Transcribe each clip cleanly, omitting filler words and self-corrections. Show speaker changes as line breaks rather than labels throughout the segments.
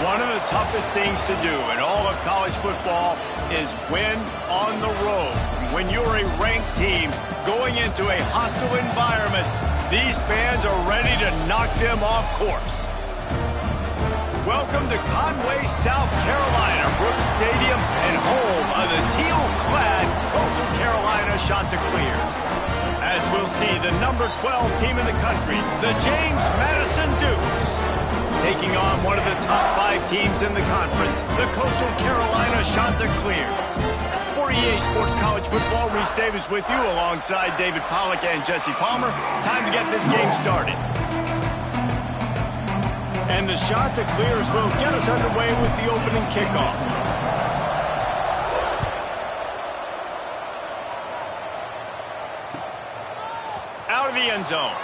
One of the toughest things to do in all of college football is win on the road. When you're a ranked team going into a hostile environment, these fans are ready to knock them off course. Welcome to Conway, South Carolina, Brooks Stadium, and home of the teal-clad Coastal Carolina Chanticleers. As we'll see, the number 12 team in the country, the James Madison Dukes, taking on one of the top 5 teams in the conference, the Coastal Carolina Chanticleers. For EA Sports College Football, Reese Davis with you alongside David Pollack and Jesse Palmer. Time to get this game started. And the Chanticleers will get us underway with the opening kickoff. Out of the end zone.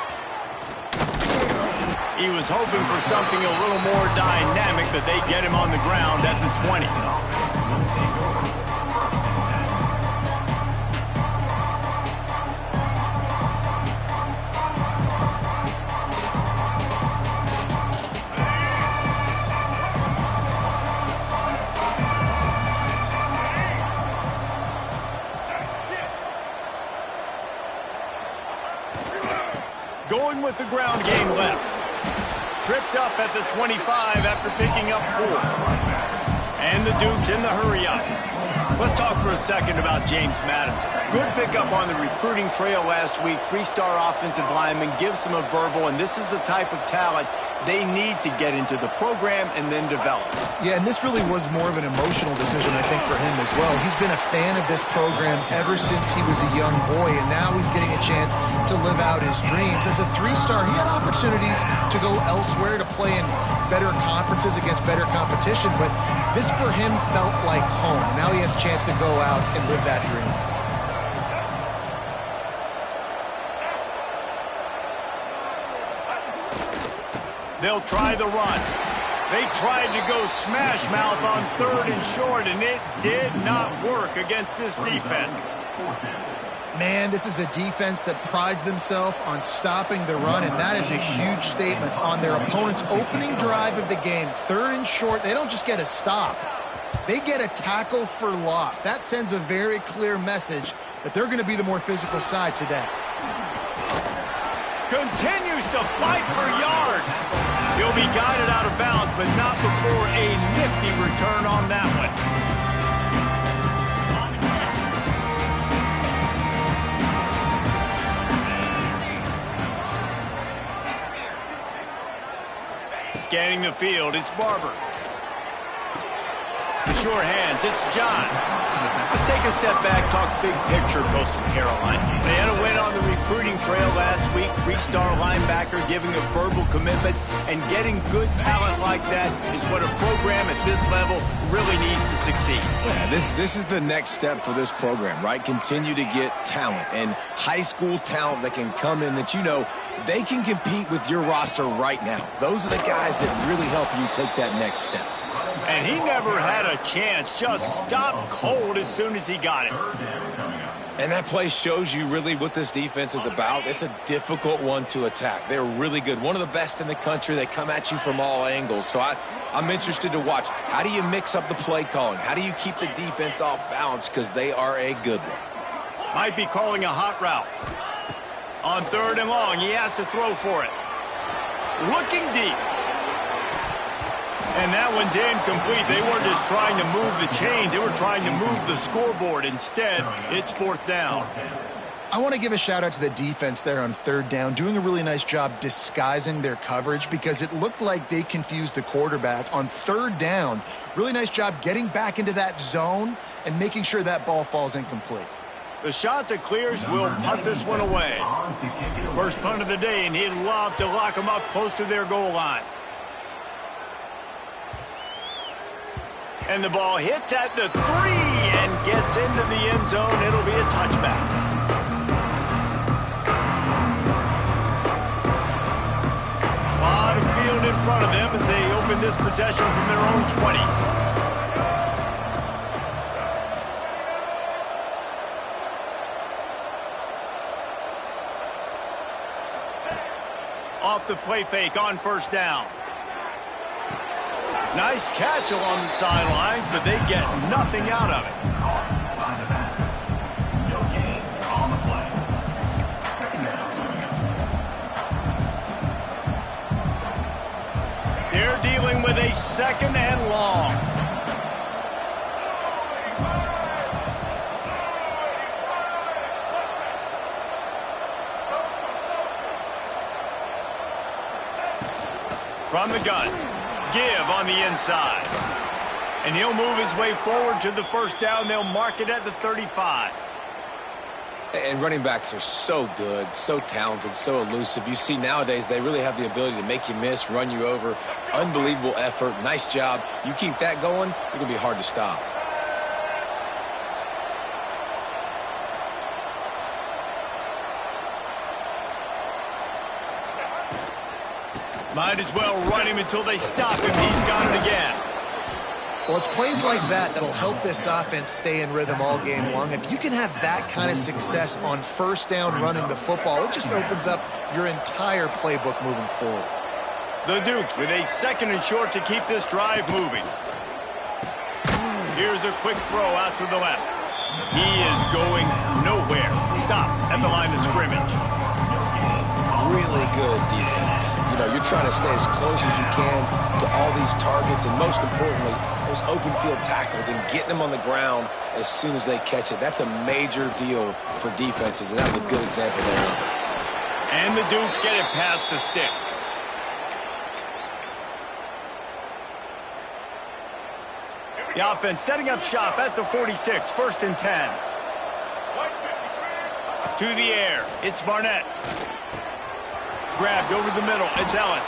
He was hoping for something a little more dynamic, but they get him on the ground at the 20. Going with the ground game left. Tripped up at the 25 after picking up 4. And the Dukes in the hurry up. Let's talk for a second about James Madison. Good pickup on the recruiting trail last week. 3-star offensive lineman, gives them a verbal, and this is the type of talent they need to get into the program and then develop.
Yeah, and this really was more of an emotional decision, I think, for him as well. He's been a fan of this program ever since he was a young boy, and now he's getting a chance to live out his dreams. As a 3-star, he had opportunities to go elsewhere, to play in better conferences against better competition, but this for him felt like home. Now he has a chance to go out and live that dream.
They'll try the run. They tried to go smash mouth on 3rd and short, and it did not work against this defense.
Man, this is a defense that prides themselves on stopping the run, and that is a huge statement on their opponent's opening drive of the game. 3rd and short, they don't just get a stop. They get a tackle for loss. That sends a very clear message that they're going to be the more physical side today.
Continues to fight for yards. He'll be guided out of bounds, but not before a nifty return on that one. Scanning the field, it's Barber. The sure hands, it's John. Let's take a step back, talk big picture Coastal Carolina. They had a win on the recruiting trail last week. 3-star linebacker giving a verbal commitment, and getting good talent like that is what a program at this level really needs to succeed.
Yeah, this is the next step for this program, right? Continue to get talent, and high school talent that can come in that they can compete with your roster right now. Those are the guys that really help you take that next step.
And he never had a chance, just stopped cold as soon as he got it.
And that play shows you really what this defense is about. It's a difficult one to attack. They're really good. One of the best in the country. They come at you from all angles. So I'm interested to watch. How do you mix up the play calling? How do you keep the defense off balance? Because they are a good one.
Might be calling a hot route. On 3rd and long, he has to throw for it. Looking deep. And that one's incomplete. They weren't just trying to move the chains. They were trying to move the scoreboard. Instead, it's 4th down.
I want to give a shout out to the defense there on 3rd down, doing a really nice job disguising their coverage, because it looked like they confused the quarterback on 3rd down. Really nice job getting back into that zone and making sure that ball falls incomplete.
The Chanticleers will punt this one away. First punt of the day, and he'd love to lock them up close to their goal line. And the ball hits at the 3 and gets into the end zone. It'll be a touchback. A lot of field in front of them as they open this possession from their own 20. Off the play fake on 1st down. Nice catch along the sidelines, but they get nothing out of it. They're dealing with a 2nd and long. From the gun, give on the inside. And he'll move his way forward to the first down. They'll mark it at the 35.
And running backs are so good, so talented, so elusive. You see nowadays they really have the ability to make you miss, run you over. Unbelievable effort. Nice job. You keep that going, it's going to be hard to stop.
Might as well run him until they stop him. He's got it again.
Well, it's plays like that that'll help this offense stay in rhythm all game long. If you can have that kind of success on first down running the football, it just opens up your entire playbook moving forward.
The Dukes with a 2nd and short to keep this drive moving. Here's a quick throw out to the left. He is going nowhere. Stop at the line of scrimmage.
Really good defense. You know, you're trying to stay as close as you can to all these targets, and most importantly, those open field tackles and getting them on the ground as soon as they catch it. That's a major deal for defenses, and that was a good example there.
And the Dukes get it past the sticks. The offense setting up shop at the 46, 1st and 10. To the air, it's Barnett. Grabbed over the middle, it's Ellis.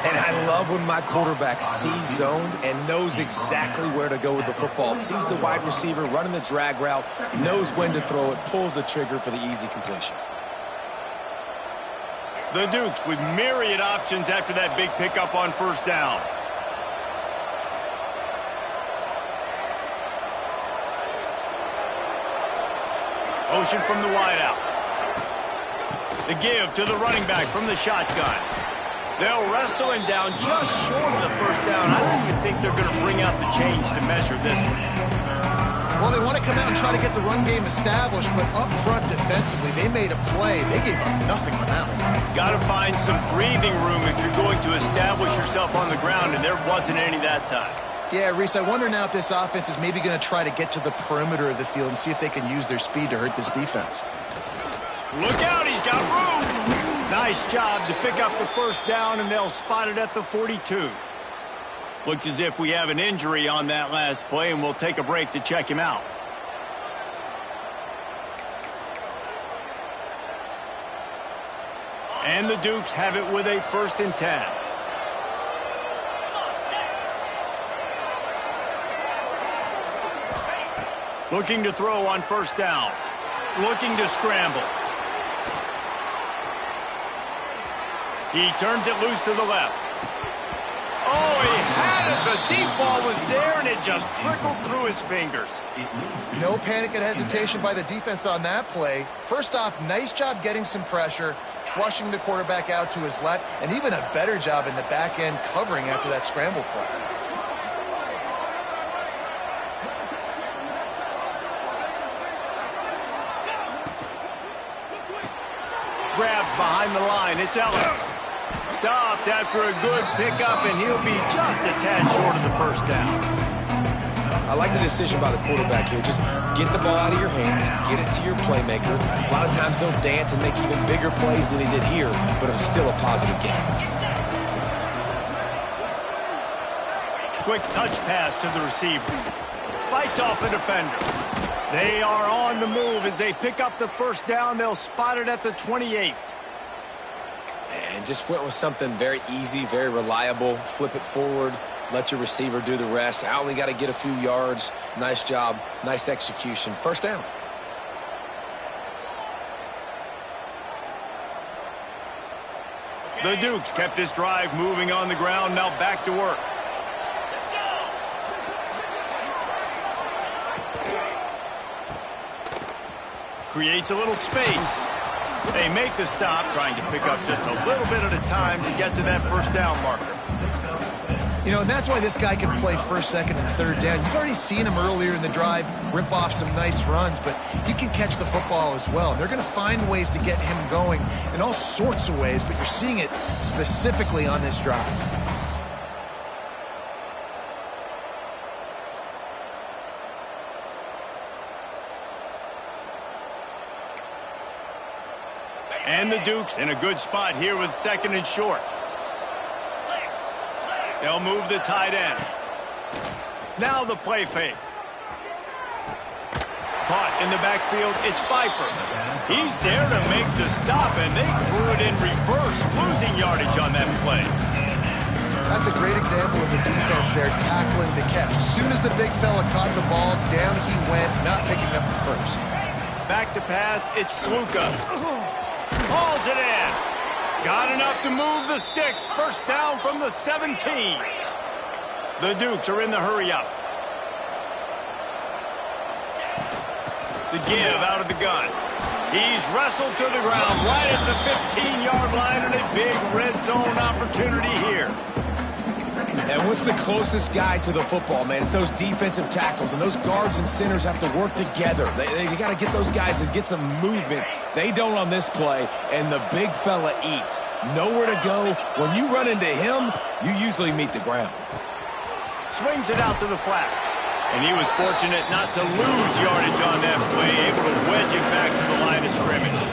And I love when my quarterback sees zoned and knows exactly where to go with the football. Sees the wide receiver running the drag route, knows when to throw it, pulls the trigger for the easy completion.
The Dukes with myriad options after that big pickup on first down. Motion from the wideout. The give to the running back from the shotgun. They'll wrestle him down just short of the first down. I don't even think they're going to bring out the chains to measure this one.
Well, they want to come out and try to get the run game established, but up front defensively, they made a play. They gave up nothing on that one.
Got to find some breathing room if you're going to establish yourself on the ground, and there wasn't any that time.
Yeah, Reese, I wonder now if this offense is maybe going to try to get to the perimeter of the field and see if they can use their speed to hurt this defense.
Look out, he's got room. Nice job to pick up the first down, and they'll spot it at the 42. Looks as if we have an injury on that last play, and we'll take a break to check him out. And the Dukes have it with a 1st and 10. Looking to throw on first down. Looking to scramble. He turns it loose to the left. Oh, he had it. The deep ball was there, and it just trickled through his fingers.
No panic and hesitation by the defense on that play. First off, nice job getting some pressure, flushing the quarterback out to his left, and even a better job in the back end covering after that scramble play.
Grabbed behind the line. It's Ellis. Stopped after a good pickup, and he'll be just a tad short of the first down.
I like the decision by the quarterback here. Just get the ball out of your hands, get it to your playmaker. A lot of times they'll dance and make even bigger plays than he did here, but it was still a positive game.
Quick touch pass to the receiver. Fights off a defender. They are on the move as they pick up the first down. They'll spot it at the 28.
And just went with something very easy, very reliable. Flip it forward, let your receiver do the rest. I only got to get a few yards. Nice job, nice execution. First down.
The Dukes kept this drive moving on the ground. Now back to work. Creates a little space. They make the stop, trying to pick up just a little bit at a time to get to that first down marker.
You know, and that's why this guy can play first, second, and third down. You've already seen him earlier in the drive rip off some nice runs, but he can catch the football as well. And they're going to find ways to get him going in all sorts of ways, but you're seeing it specifically on this drive.
And the Dukes in a good spot here with second and short. They'll move the tight end. Now the play fake. Caught in the backfield, it's Pfeiffer. He's there to make the stop, and they threw it in reverse, losing yardage on that play.
That's a great example of the defense there tackling the catch. As soon as the big fella caught the ball, down he went, not picking up the first. Back to pass, it's Sluka. Hauls it in. Got enough to move the sticks. First down from the 17. The Dukes are in the hurry-up. The give out of the gun. He's wrestled to the ground right at the 15-yard line, and a big red zone opportunity here.
And what's the closest guy to the football, man? It's those defensive tackles, and those guards and centers have to work together. They got to get those guys and get some movement. They don't on this play, and the big fella eats. Nowhere to go. When you run into him, you usually meet the ground.
Swings it out to the flat. And he was fortunate not to lose yardage on that play, able to wedge it back to the line of scrimmage.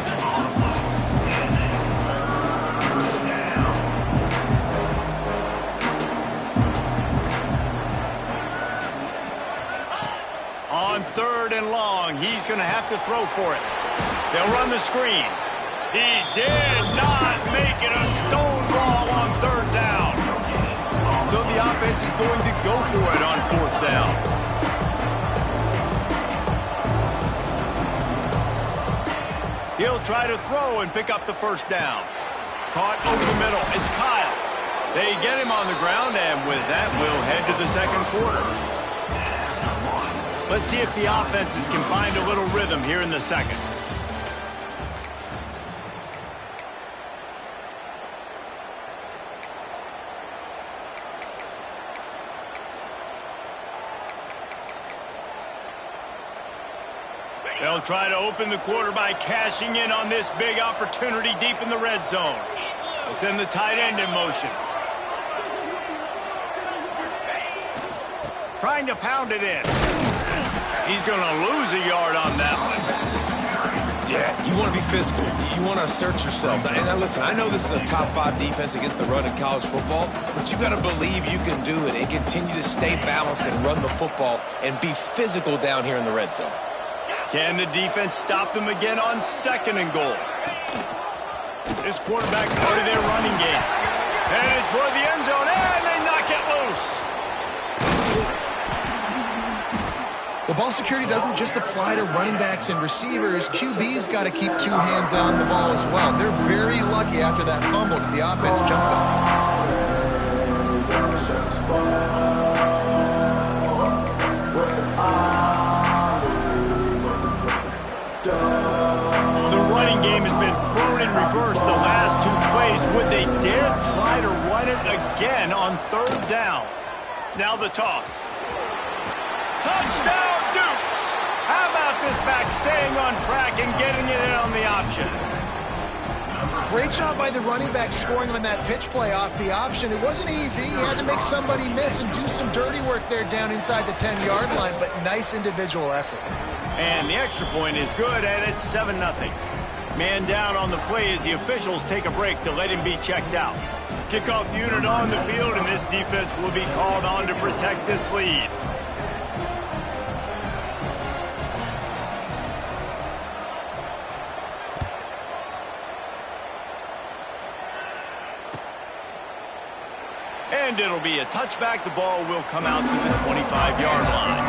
On third and long, he's going to have to throw for it. They'll run the screen. He did not make it a stone ball on third down. So the offense is going to go for it on fourth down. He'll try to throw and pick up the first down. Caught over the middle. It's Kyle. They get him on the ground, and with that, we'll head to the second quarter. Let's see if the offenses can find a little rhythm here in the second. They'll try to open the quarter by cashing in on this big opportunity deep in the red zone. They'll send the tight end in motion. Trying to pound it in. He's going to lose a yard on that one.
Yeah, you want to be physical. You want to assert yourselves. And now listen, I know this is a top 5 defense against the run in college football, but you got to believe you can do it and continue to stay balanced and run the football and be physical down here in the red zone.
Can the defense stop them again on second and goal? This quarterback part of their running game. Headed toward the end zone, and they knock it loose.
The ball security doesn't just apply to running backs and receivers. QB's got to keep 2 hands on the ball as well. They're very lucky after that fumble that the offense jumped
The running game has been thrown in reverse the last 2 plays. Would they dare try to run it again on third down? Now the toss. Touchdown, Dukes! How about this back staying on track and getting it in on the option?
Great job by the running back scoring on that pitch play off the option. It wasn't easy. He had to make somebody miss and do some dirty work there down inside the 10-yard line, but nice individual effort.
And the extra point is good, and it's 7-0. Man down on the play as the officials take a break to let him be checked out. Kickoff unit on the field, and this defense will be called on to protect this lead. And it'll be a touchback. The ball will come out to the 25-yard line.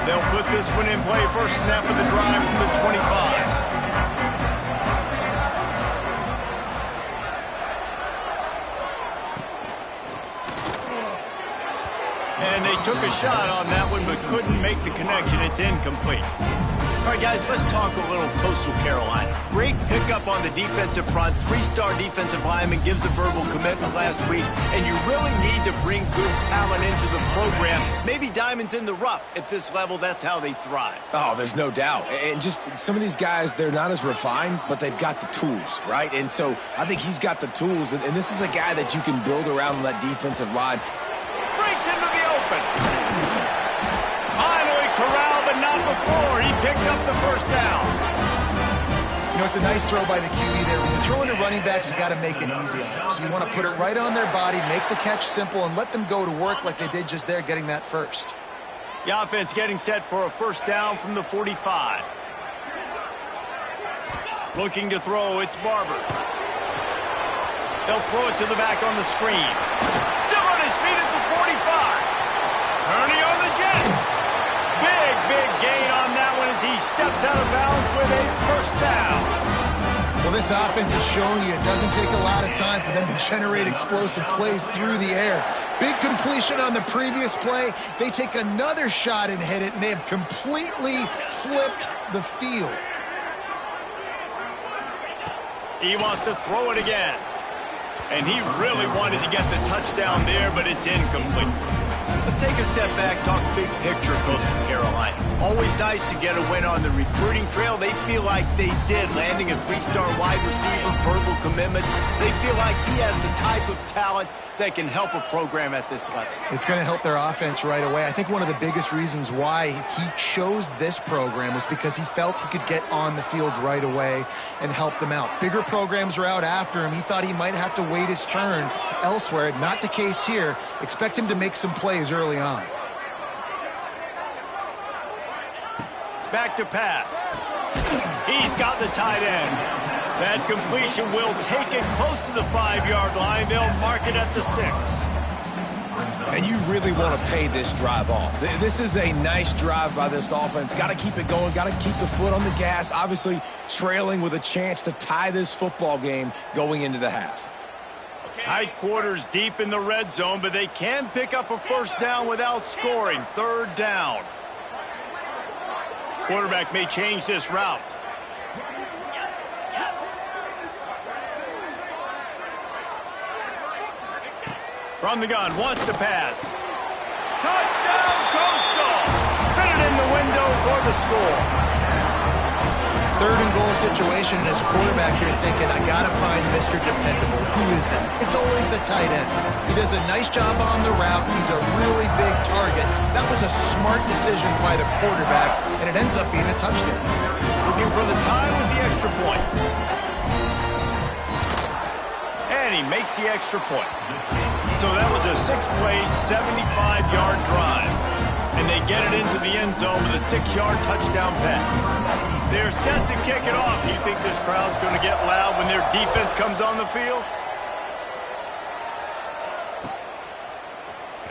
They'll put this one in play. First snap of the drive from the 25. And they took a shot on that one, but couldn't make the connection. It's incomplete. All right, guys, let's talk a little Coastal Carolina. Great pickup on the defensive front. Three-star defensive lineman gives a verbal commitment last week, and you really need to bring good talent into the program. Maybe diamonds in the rough. At this level, that's how they thrive.
Oh, there's no doubt. And just some of these guys, they're not as refined, but they've got the tools, right? And so I think he's got the tools, and this is a guy that you can build around on that defensive line.
Breaks into the open. Finally corralled, but not before. He picks up the first down.
You know, it's a nice throw by the QE there. When you're throwing to running backs, you got to make it easy on them. So you want to put it right on their body, make the catch simple, and let them go to work like they did just there, getting that first.
The offense getting set for a first down from the 45. Looking to throw, it's Barber. They'll throw it to the back on the screen. Still on his feet at the 45. Turning on the Jets. Big gain on that one as he steps out of bounds with a first down.
Well, this offense is showing you it doesn't take a lot of time for them to generate explosive plays through the air. Big completion on the previous play. They take another shot and hit it, and they have completely flipped the field.
He wants to throw it again. And he really wanted to get the touchdown there, but it's incomplete. Let's take a step back, talk big picture Coastal Carolina. Always nice to get a win on the recruiting trail. They feel like they did, landing a three-star wide receiver, verbal commitment. They feel like he has the type of talent that can help a program at this level.
It's going to help their offense right away. I think one of the biggest reasons why he chose this program was because he felt he could get on the field right away and help them out. Bigger programs were out after him. He thought he might have to wait his turn elsewhere. Not the case here. Expect him to make some plays early on.
Back to pass. He's got the tight end. That completion will take it close to the 5-yard line. They'll mark it at the 6.
And you really want to pay this drive off. This is a nice drive by this offense. Got to keep it going. Got to keep the foot on the gas. Obviously trailing with a chance to tie this football game going into the half.
Tight quarters deep in the red zone, but they can pick up a first down without scoring. Third down. Quarterback may change this route. From the gun, wants to pass. Touchdown, Coastal! Fitted in the window for the score.
Third and goal situation, and as a quarterback, you're thinking, I got to find Mr. Dependable. Who is that? It's always the tight end. He does a nice job on the route. He's a really big target. That was a smart decision by the quarterback, and it ends up being a touchdown.
Looking for the time with the extra point. And he makes the extra point. So that was a 6-play, 75-yard drive. And they get it into the end zone with a 6-yard touchdown pass. They're set to kick it off. You think this crowd's going to get loud when their defense comes on the field?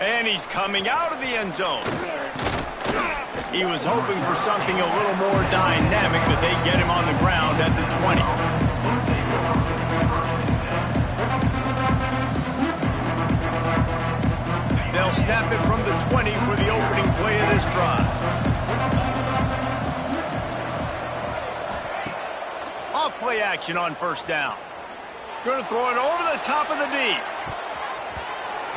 And he's coming out of the end zone. He was hoping for something a little more dynamic, but they get him on the ground at the 20. They'll snap it from the 20 for the opening play of this drive. Off-play action on first down. Going to throw it over the top of the D.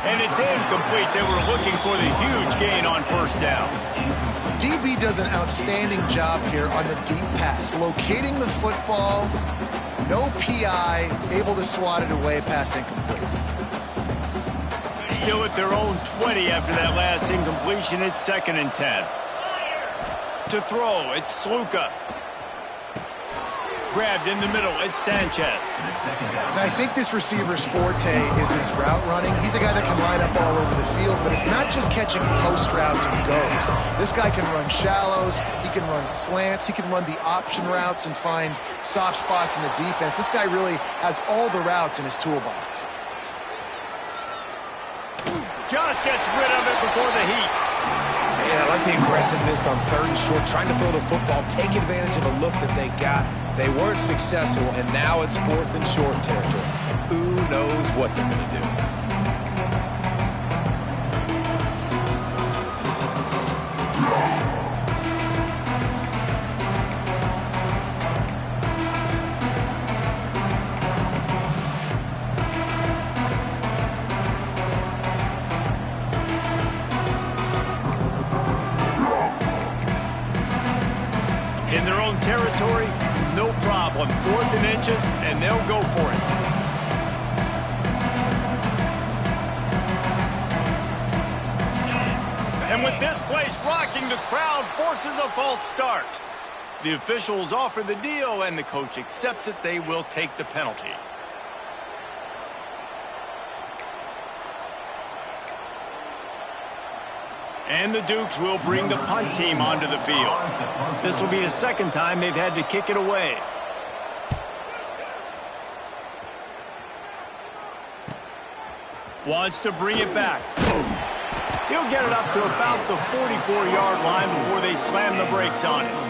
And it's incomplete. They were looking for the huge gain on first down.
DB does an outstanding job here on the deep pass. Locating the football, no PI, able to swat it away, pass incomplete.
Still at their own 20 after that last incompletion. It's 2nd and 10. To throw, it's Sluka. Grabbed in the middle, it's Sanchez.
Now, I think this receiver's forte is his route running. He's a guy that can line up all over the field, but it's not just catching post routes and goes. This guy can run shallows, he can run slants, he can run the option routes and find soft spots in the defense. This guy really has all the routes in his toolbox.
Just gets rid of it before the heat.
Man, I like the aggressiveness on 3rd and short, trying to throw the football, take advantage of a look that they got. They weren't successful, and now it's 4th and short territory. Who knows what they're going to do?
them 4th and inches, and they'll go for it. And with this place rocking, the crowd forces a false start. The officials offer the deal, and the coach accepts it. They will take the penalty. And the Dukes will bring the punt team onto the field. This will be the second time they've had to kick it away. Wants to bring it back. He'll get it up to about the 44-yard line before they slam the brakes on it.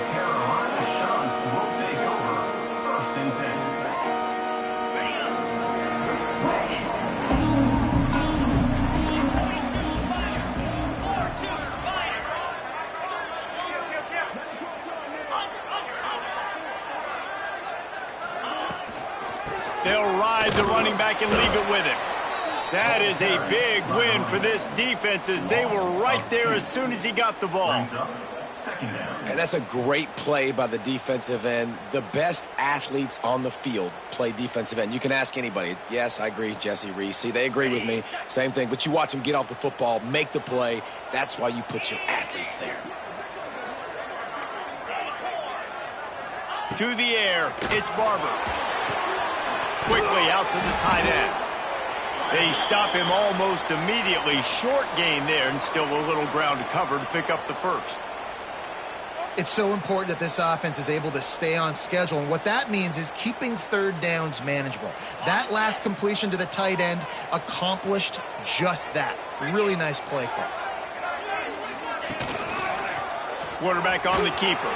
They'll ride the running back and leave it with him. That is a big win for this defense, as they were right there as soon as he got the ball.
And that's a great play by the defensive end. The best athletes on the field play defensive end. You can ask anybody. Yes, I agree, Jesse Reese. See, they agree with me. Same thing. But you watch them get off the football, make the play. That's why you put your athletes there.
To the air, it's Barber. Quickly out to the tight end. They stop him almost immediately. Short gain there, and still a little ground to cover to pick up the first.
It's so important that this offense is able to stay on schedule, and what that means is keeping third downs manageable. That last completion to the tight end accomplished just that. Really nice play call.
Quarterback on the keeper.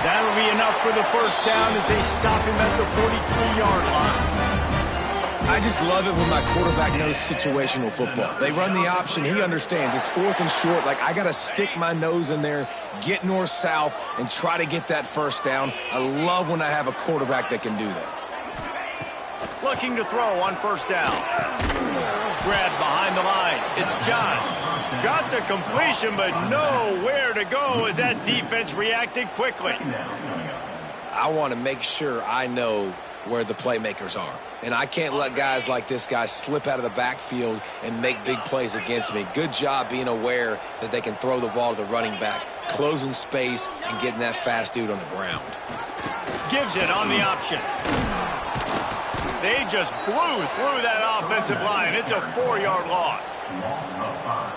That'll be enough for the first down as they stop him at the 43-yard line.
I just love it when my quarterback knows situational football. They run the option. He understands. It's 4th and short. Like, I got to stick my nose in there, get north-south, and try to get that first down. I love when I have a quarterback that can do that.
Looking to throw on first down. Grabbed behind the line. It's John. Got the completion, but nowhere to go as that defense reacted quickly.
I want to make sure I know where the playmakers are. And I can't let guys like this guy slip out of the backfield and make big plays against me. Good job being aware that they can throw the ball to the running back, closing space, and getting that fast dude on the ground.
Gives it on the option. They just blew through that offensive line. It's a 4-yard loss.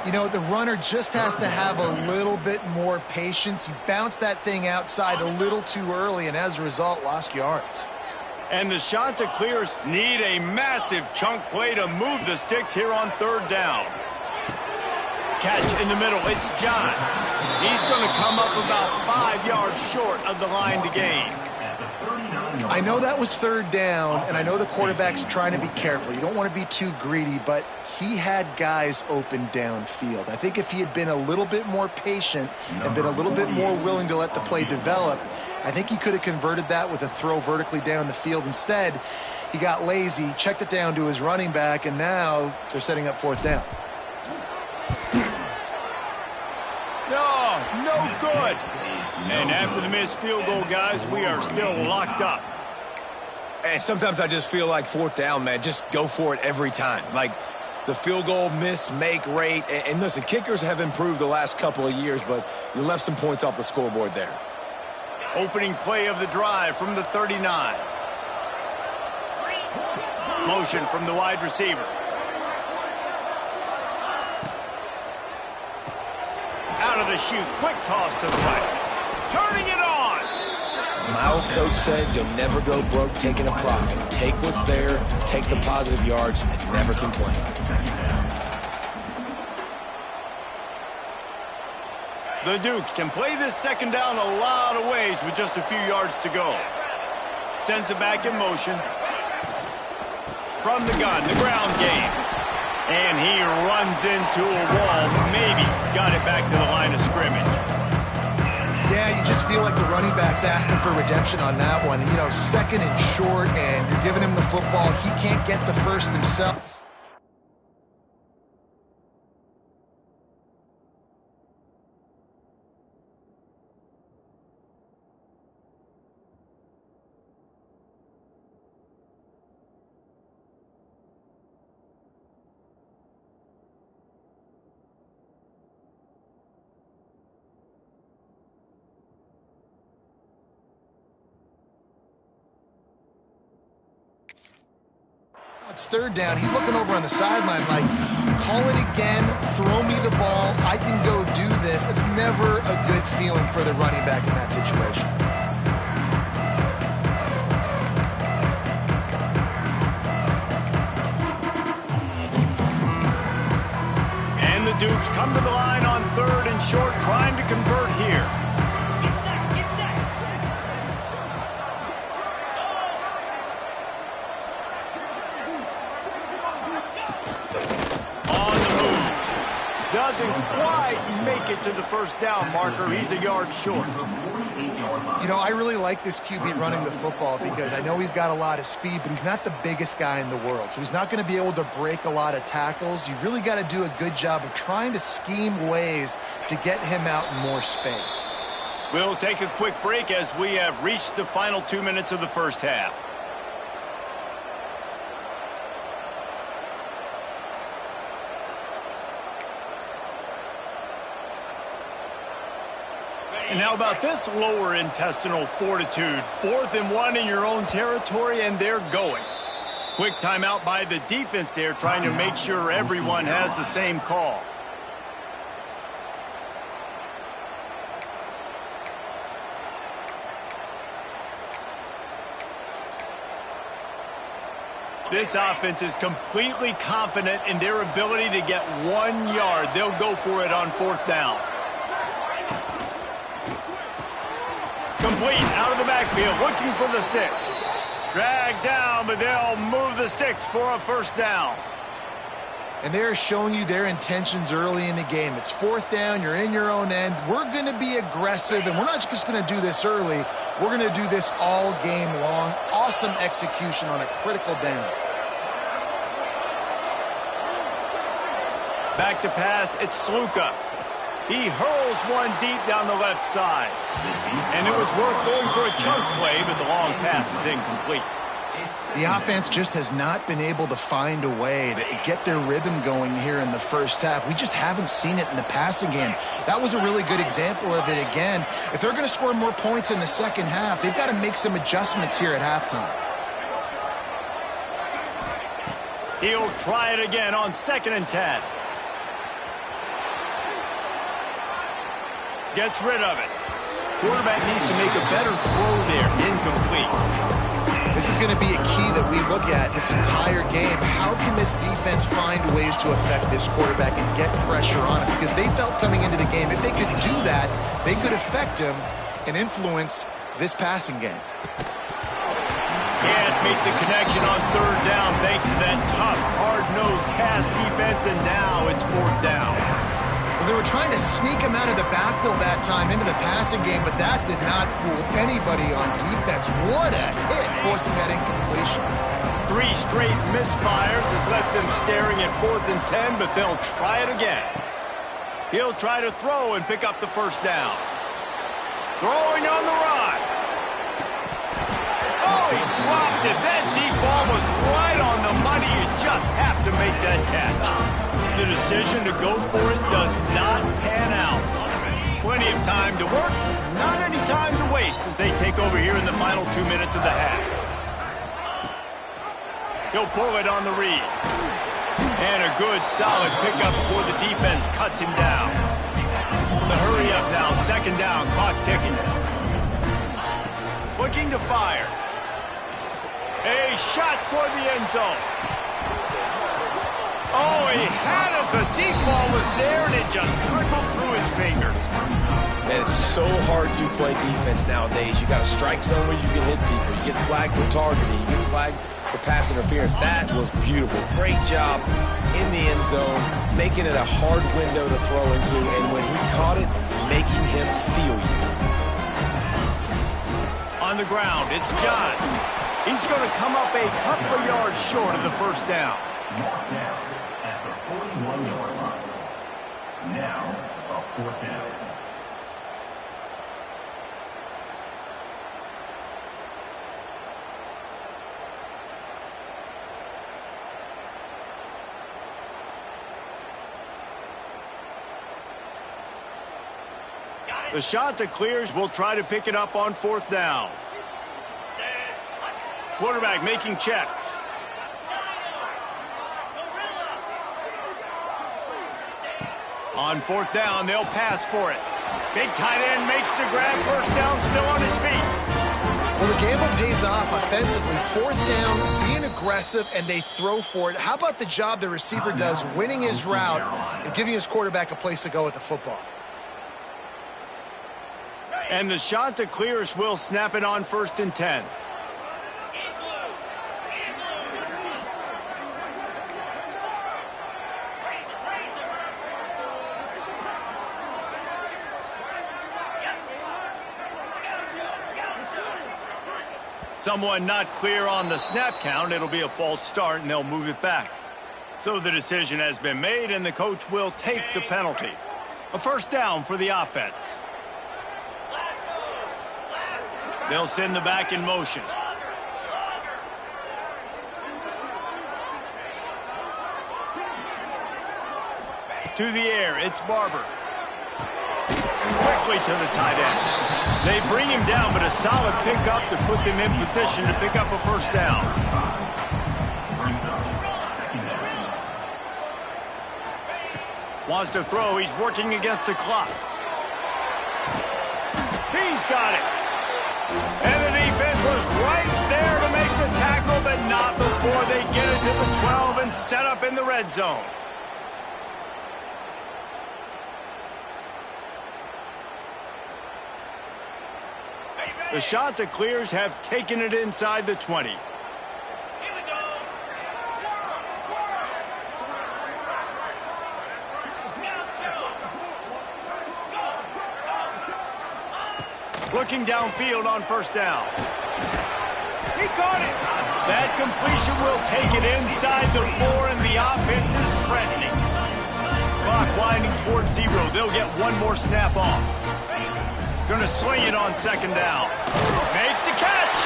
You know, the runner just has to have a little bit more patience. He bounced that thing outside a little too early, and as a result, lost yards.
And the Chanticleers need a massive chunk play to move the sticks here on third down. Catch in the middle. It's John. He's going to come up about 5 yards short of the line to gain.
I know that was third down, and I know the quarterback's trying to be careful. You don't want to be too greedy, but he had guys open downfield. I think if he had been a little bit more patient and been a little bit more willing to let the play develop, I think he could have converted that with a throw vertically down the field. Instead, he got lazy, checked it down to his running back, and now they're setting up fourth down.
No good. And after the missed field goal, guys, we are still locked up.
And sometimes I just feel like fourth down, man, just go for it every time. Like the field goal miss-make rate. And listen, kickers have improved the last couple of years, but you left some points off the scoreboard there.
Opening play of the drive from the 39. Motion from the wide receiver. Out of the chute, quick toss to the right. Turning it on!
My old coach said you'll never go broke taking a profit. Take what's there, take the positive yards, and never complain.
The Dukes can play this second down a lot of ways with just a few yards to go. Sends it back in motion. From the gun, the ground game. And he runs into a wall. Maybe got it back to the line of scrimmage.
Yeah, you just feel like the running back's asking for redemption on that one. You know, second and short, and you're giving him the football. He can't get the first himself. it's third down, he's looking over on the sideline like, call it again, throw me the ball, I can go do this. It's never a good feeling for the running back in that situation.
And the Dukes come to the line on third and short, trying to convert here. Doesn't quite make it to the first down marker. He's a yard short.
You know, I really like this QB running the football because I know he's got a lot of speed, but he's not the biggest guy in the world. So he's not going to be able to break a lot of tackles. You really got to do a good job of trying to scheme ways to get him out in more space.
We'll take a quick break as we have reached the final 2 minutes of the first half. And how about this lower intestinal fortitude? 4th and 1 in your own territory, and they're going. Quick timeout by the defense there, trying to make sure everyone has the same call. This offense is completely confident in their ability to get 1 yard. They'll go for it on 4th down. Complete out of the backfield, looking for the sticks. Dragged down, but they'll move the sticks for a first down.
And they're showing you their intentions early in the game. It's 4th down, you're in your own end. We're going to be aggressive, and we're not just going to do this early. We're going to do this all game long. Awesome execution on a critical down.
Back to pass, it's Sluka. He hurls one deep down the left side. And it was worth going for a chunk play, but the long pass is incomplete.
The offense just has not been able to find a way to get their rhythm going here in the first half. We just haven't seen it in the passing game. That was a really good example of it again. If they're going to score more points in the second half, they've got to make some adjustments here at halftime.
He'll try it again on 2nd and 10. Gets rid of it. Quarterback needs to make a better throw there. Incomplete.
This is going to be a key that we look at this entire game. How can this defense find ways to affect this quarterback and get pressure on him? Because they felt coming into the game, if they could do that, they could affect him and influence this passing game.
Can't make the connection on 3rd down thanks to that tough, hard-nosed pass defense, and now it's 4th down.
Well, they were trying to sneak him out of the backfield that time into the passing game, but that did not fool anybody on defense. What a hit, forcing that incompletion.
3 straight misfires has left them staring at 4th and 10, but they'll try it again. He'll try to throw and pick up the first down. Throwing on the run. Oh, he dropped it. That deep ball was right on the money. You just have to make that catch. The decision to go for it does not pan out. Plenty of time to work, not any time to waste as they take over here in the final 2 minutes of the half. He'll pull it on the read. And a good, solid pickup before the defense cuts him down. The hurry up now, 2nd down, clock ticking. Looking to fire. A shot toward the end zone. Oh, he had it. The deep ball was there, and it just trickled through his fingers.
And it's so hard to play defense nowadays. You got a strike zone where you can hit people. You get flagged for targeting. You get flagged for pass interference. That was beautiful. Great job in the end zone, making it a hard window to throw into, and when he caught it, making him feel you.
On the ground, it's John. He's going to come up a couple of yards short of the first down.
At the 41-yard line. Now, a 4th down.
The shot that clears will try to pick it up on 4th down. Quarterback making checks. On fourth down, they'll pass for it. Big tight end makes the grab. First down, still on his feet.
Well, the gamble pays off offensively. Fourth down, being aggressive, and they throw for it. How about the job the receiver does winning his route and giving his quarterback a place to go with the football?
And the Chanticleers will snap it on 1st and 10. Someone not clear on the snap count. It'll be a false start, and they'll move it back. So the decision has been made, and the coach will take the penalty. A first down for the offense. They'll send the back in motion. To the air, it's Barber. Quickly to the tight end. They bring him down, but a solid pickup to put them in position to pick up a first down. Wants to throw. He's working against the clock. He's got it. And the defense was right there to make the tackle, but not before they get it to the 12 and set up in the red zone. The Chanticleers have taken it inside the 20. Looking downfield on first down. He caught it. That completion will take it inside the 4, and the offense is threatening. Clock winding towards 0. They'll get one more snap off. Going to swing it on second down. Makes the catch.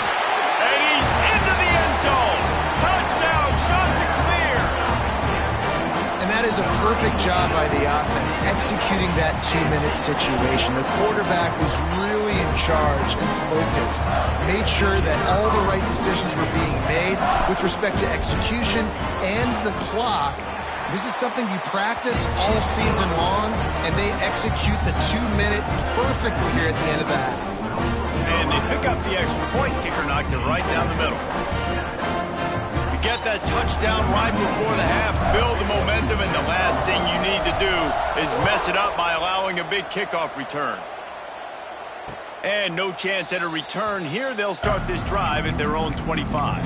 And he's into the end zone. Touchdown, Chanticleer.
And that is a perfect job by the offense, executing that 2-minute situation. The quarterback was really in charge and focused. Made sure that all the right decisions were being made with respect to execution and the clock. This is something you practice all season long, and they execute the 2-minute perfectly here at the end of the half.
And they pick up the extra point. Kicker knocked it right down the middle. You get that touchdown right before the half, build the momentum, and the last thing you need to do is mess it up by allowing a big kickoff return. And no chance at a return here. They'll start this drive at their own 25.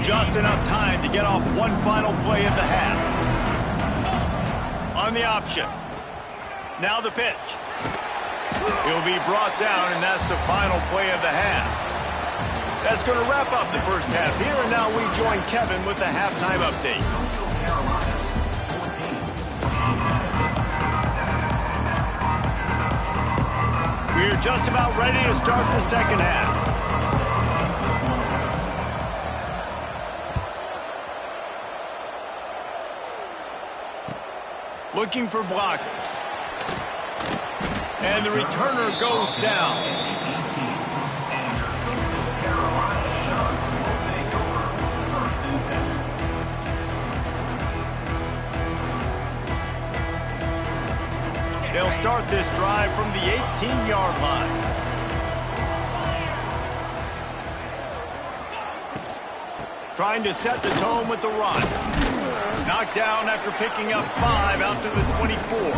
Just enough time to get off one final play of the half. On the option. Now the pitch. He'll be brought down, and that's the final play of the half. That's going to wrap up the first half here, and now we join Kevin with the halftime update. We're just about ready to start the second half. Looking for blockers. And the returner goes down. They'll start this drive from the 18-yard line. Trying to set the tone with the run. Knocked down after picking up 5 out to the 24.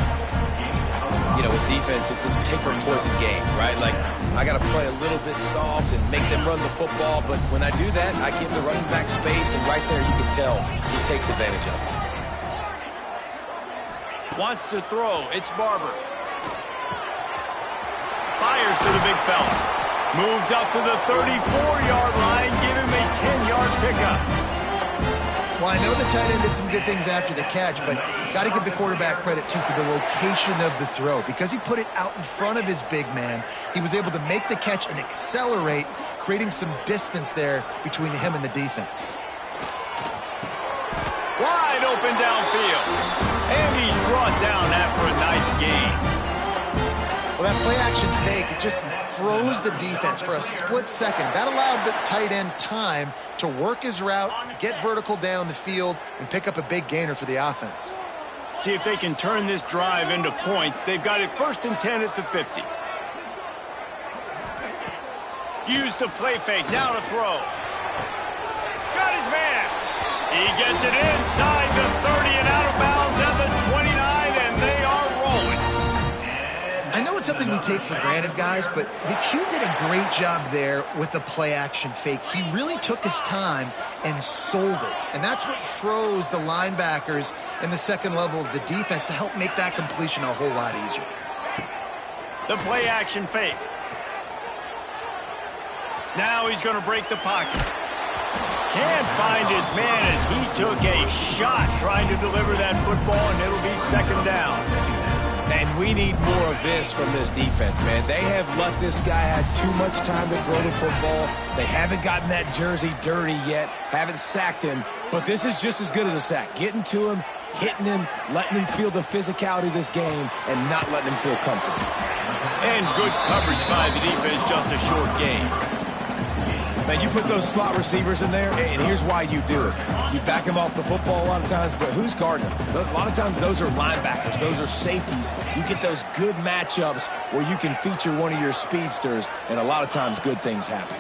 You know, with defense, it's this pick or poison game, right? Like, I got to play a little bit soft and make them run the football, but when I do that, I give the running back space, and right there you can tell he takes advantage of it.
Wants to throw. It's Barber. Fires to the big fella. Moves up to the 34-yard line. Give him a 10-yard pickup.
Well, I know the tight end did some good things after the catch, but got to give the quarterback credit, too, for the location of the throw. Because he put it out in front of his big man, he was able to make the catch and accelerate, creating some distance there between him and the defense.
Wide open downfield.
that play-action fake, it just froze the defense for a split second. That allowed the tight end time to work his route, get vertical down the field, and pick up a big gainer for the offense.
See if they can turn this drive into points. They've got it 1st and 10 at the 50. Use the play fake, now to throw. Got his man. He gets it inside the 30 and out of bounds at the 29, and they are rolling.
I know it's something we take for granted, guys, but the Q did a great job there with the play-action fake. He really took his time and sold it, and that's what froze the linebackers in the second level of the defense to help make that completion a whole lot easier.
The play-action fake. Now he's going to break the pocket. Can't find his man as he took a shot trying to deliver that football, and it'll be 2nd down.
And we need more of this from this defense, man. They have let this guy have too much time to throw the football. They haven't gotten that jersey dirty yet, haven't sacked him, but this is just as good as a sack. Getting to him, hitting him, letting him feel the physicality of this game, and not letting him feel comfortable.
And good coverage by the defense, just a short game.
Now, you put those slot receivers in there, and here's why you do it. You back them off the football a lot of times, but who's guarding them? A lot of times those are linebackers. Those are safeties. You get those good matchups where you can feature one of your speedsters, and a lot of times good things happen.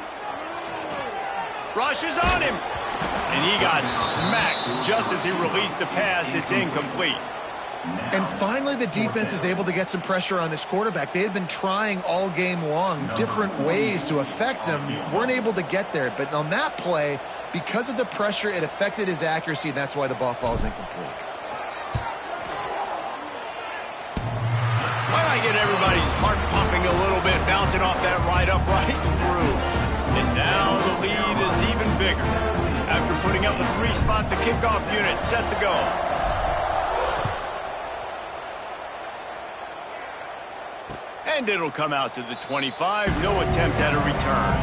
Rush is on him. And he got smacked just as he released the pass. It's incomplete.
And finally, the defense is able to get some pressure on this quarterback. They had been trying all game long different ways to affect him. Weren't able to get there. But on that play, because of the pressure, it affected his accuracy, and that's why the ball falls incomplete.
Why not get everybody's heart pumping a little bit, bouncing off that right upright and through. And now the lead is even bigger. After putting up a 3-spot, the kickoff unit set to go. And it'll come out to the 25. No attempt at a return.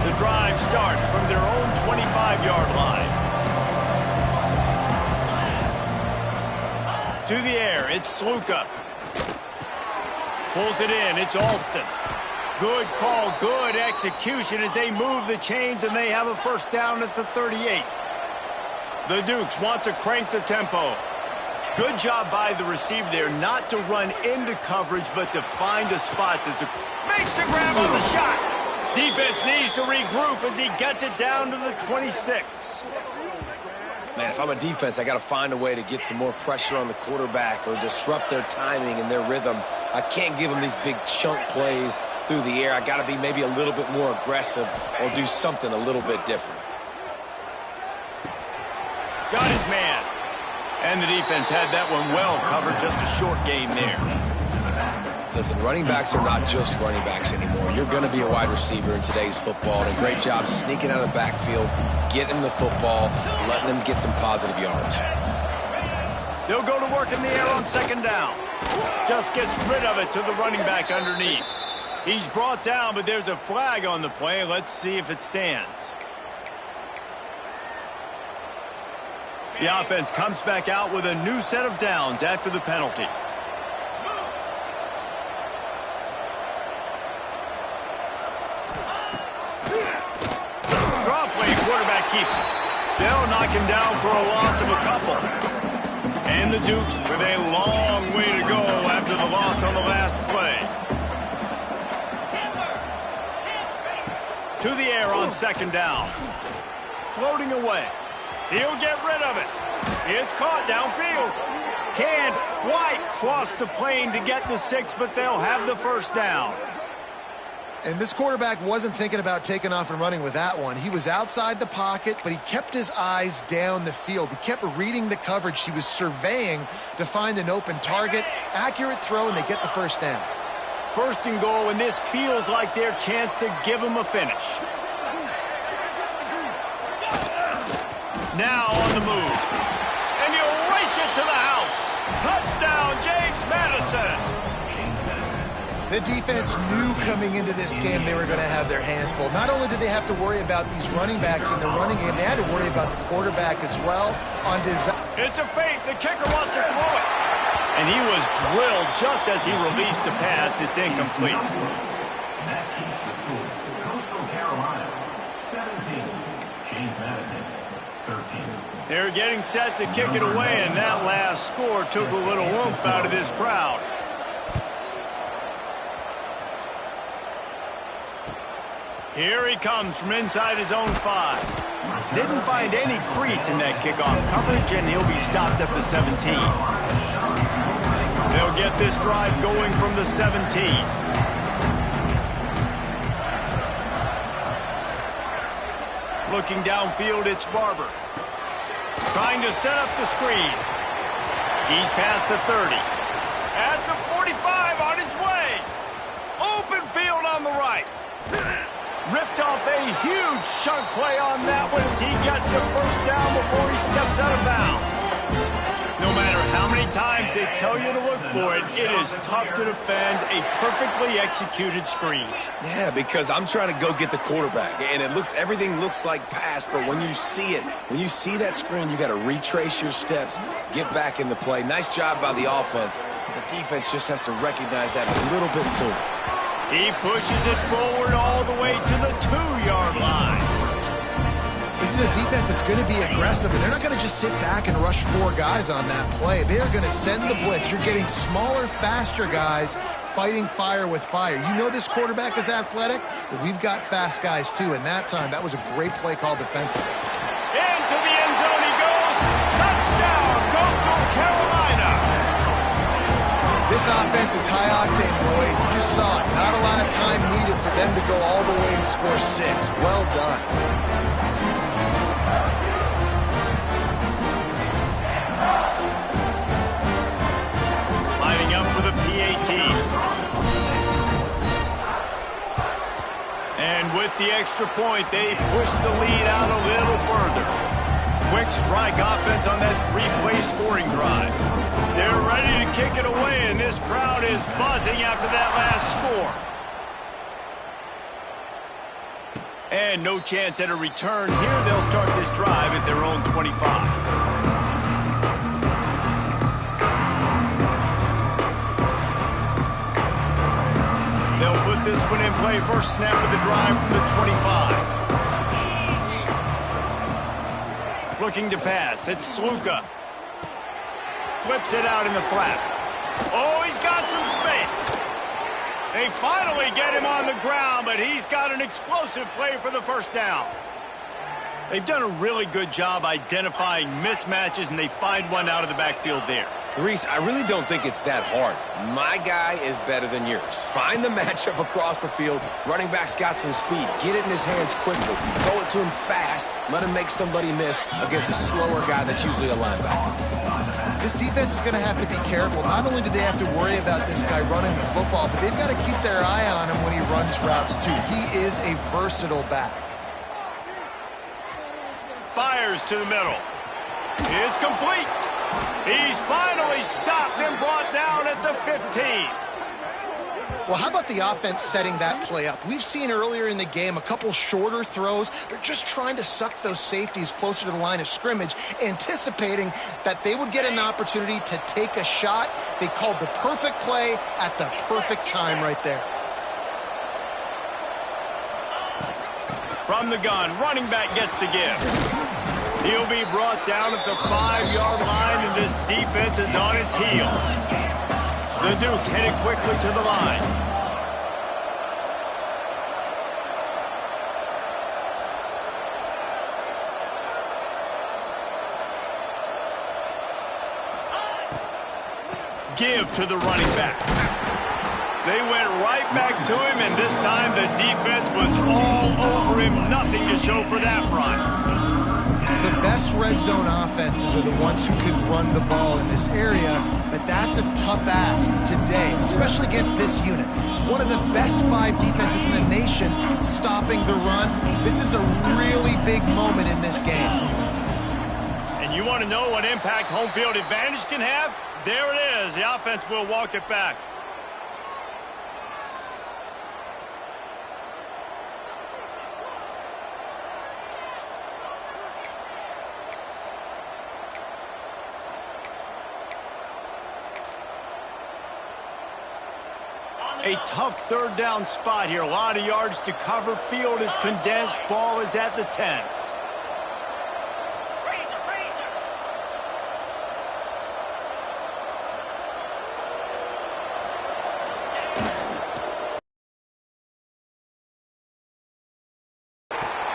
The drive starts from their own 25-yard line. To the air, it's Sluka. Pulls it in, it's Alston. Good call, good execution as they move the chains, and they have a 1st down at the 38. The Dukes want to crank the tempo. Good job by the receiver there not to run into coverage, but to find a spot that makes the grab on the shot. Defense needs to regroup as he gets it down to the 26.
Man, if I'm a defense, I got to find a way to get some more pressure on the quarterback or disrupt their timing and their rhythm. I can't give them these big chunk plays through the air. I got to be maybe a little bit more aggressive or do something a little bit different.
Got his man. And the defense had that one well covered. Just a short game there.
Listen, running backs are not just running backs anymore. You're going to be a wide receiver in today's football. And a great job sneaking out of the backfield, getting the football, letting them get some positive yards.
They'll go to work in the air on 2nd down. Just gets rid of it to the running back underneath. He's brought down, but there's a flag on the play. Let's see if it stands. The offense comes back out with a new set of downs after the penalty. Quarterback keeps it. They'll knock him down for a loss of a couple. And the Dukes with a long way to go after the loss on the last play. To the air on 2nd down. Floating away. He'll get rid of it. It's caught downfield. Can White cross the plane to get the 6, but they'll have the 1st down.
And this quarterback wasn't thinking about taking off and running with that one. He was outside the pocket, but he kept his eyes down the field. He kept reading the coverage. He was surveying to find an open target. Accurate throw, and they get the 1st down.
1st and goal, and this feels like their chance to give him a finish. Now on the move. And he'll it to the house. Touchdown, James Madison.
The defense knew coming into this game they were going to have their hands full. Not only did they have to worry about these running backs in the running game, they had to worry about the quarterback as well on design.
It's a fake. The kicker wants to throw it. And he was drilled just as he released the pass. It's incomplete.
That keeps the score. Coastal Carolina, 17. James Madison, 13.
They're getting set to kick it away, and that last score took a little oomph out of this crowd. Here he comes from inside his own 5. Didn't find any crease in that kickoff coverage, and he'll be stopped at the 17. They'll get this drive going from the 17. Looking downfield, it's Barber. Trying to set up the screen. He's past the 30. At the 45 on his way. Open field on the right. Ripped off a huge chunk play on that one as he gets the first down before he steps out of bounds. No matter how many times they tell you to look for it, it is tough to defend a perfectly executed screen.
Yeah, because I'm trying to go get the quarterback, and everything looks like pass, but when you see it, when you see that screen, you got to retrace your steps, get back in the play. Nice job by the offense, but the defense just has to recognize that a little bit sooner.
He pushes it forward all the way to the 2-yard line.
This is a defense that's going to be aggressive, and they're not going to just sit back and rush 4 guys on that play. They are going to send the blitz. You're getting smaller, faster guys fighting fire with fire. You know this quarterback is athletic, but we've got fast guys too, and that time, that was a great play call defensively.
Into the end zone he goes. Touchdown, Coastal Carolina.
This offense is high octane, Roy. You just saw it. Not a lot of time needed for them to go all the way and score 6. Well done.
Lining up for the PAT. And with the extra point, they push the lead out a little further. Quick strike offense on that 3-play scoring drive. They're ready to kick it away, and this crowd is buzzing after that last score. And no chance at a return here. They'll start this drive at their own 25. They'll put this one in play. First snap of the drive from the 25. Looking to pass. It's Sluka. Flips it out in the flat. Oh, he's got some space. They finally get him on the ground, but he's got an explosive play for the first down. They've done a really good job identifying mismatches, and they find one out of the backfield there.
Reese, I really don't think it's that hard. My guy is better than yours. Find the matchup across the field. Running back's got some speed. Get it in his hands quickly. Throw it to him fast. Let him make somebody miss against a slower guy that's usually a linebacker.
This defense is going to have to be careful. Not only do they have to worry about this guy running the football, but they've got to keep their eye on him when he runs routes too. He is a versatile back.
Fires to the middle. It's complete. He's finally stopped and brought down at the 15.
Well, how about the offense setting that play up? We've seen earlier in the game a couple shorter throws. They're just trying to suck those safeties closer to the line of scrimmage, anticipating that they would get an opportunity to take a shot. They called the perfect play at the perfect time right there.
From the gun, running back gets to give. He'll be brought down at the 5-yard line, and this defense is on its heels. The Duke headed quickly to the line. Give to the running back. They went right back to him, and this time the defense was all over him. Nothing to show for that run.
The best red zone offenses are the ones who can run the ball in this area, but that's a tough ask today, especially against this unit. One of the best 5 defenses in the nation stopping the run. This is a really big moment in this game.
And You want to know what impact home field advantage can have? There it is. The offense will walk it back. A tough third down spot here. A lot of yards to cover. Field is condensed. Ball is at the 10.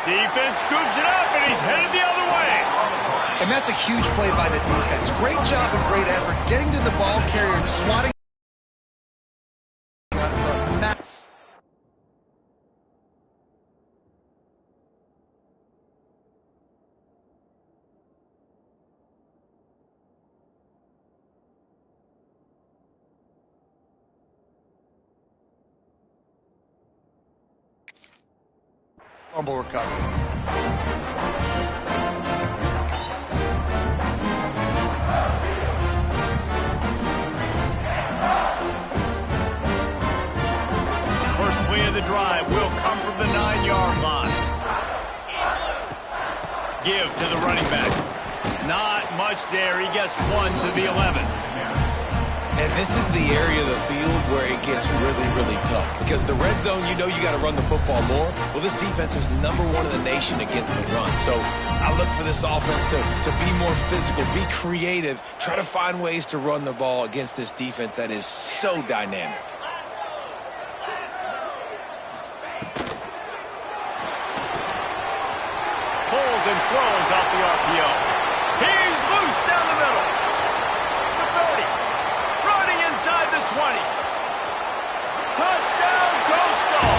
Defense scoops it up, and he's headed the other way.
And that's a huge play by the defense. Great job and great effort getting to the ball carrier and swatting. Fumble recovery.
First play of the drive will come from the 9-yard line. Give to the running back. Not much there. He gets 1 to the 11.
And this is the area of the field where it gets really, really tough. Because the red zone, you know you got to run the football more. Well, this defense is #1 in the nation against the run. So I look for this offense to be more physical, be creative, try to find ways to run the ball against this defense that is so dynamic.
Pulls and throws off the RPO. He's loose down the middle. The 30. Running inside the 20. Touchdown, Coastal.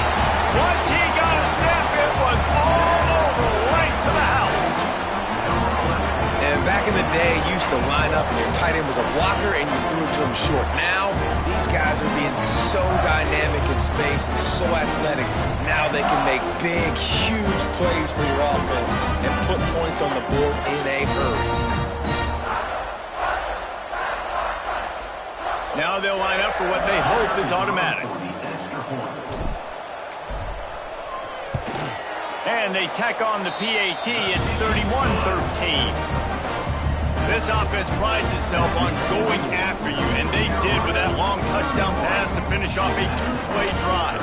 Once he got a step, it was all over, right to the house.
And back in the day, you used to line up and your tight end was a blocker and you threw it to him short. Now, these guys are being so dynamic in space and so athletic. Now they can make big, huge plays for your offense and put points on the board in a hurry.
Now they'll line up for what they hope is automatic. And they tack on the PAT. It's 31-13. This offense prides itself on going after you, and they did with that long touchdown pass to finish off a 2-play drive.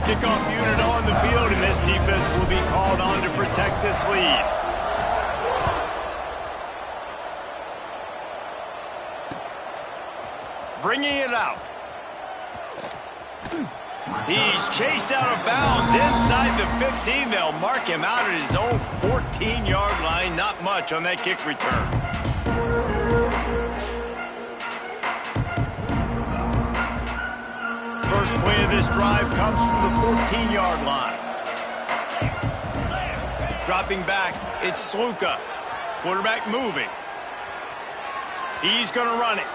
Kickoff unit on the field, and this defense will be called on to protect this lead. Bringing it out. He's chased out of bounds inside the 15. They'll mark him out at his own 14-yard line. Not much on that kick return. First play of this drive comes from the 14-yard line. Dropping back, it's Sluka. Quarterback moving. He's going to run it.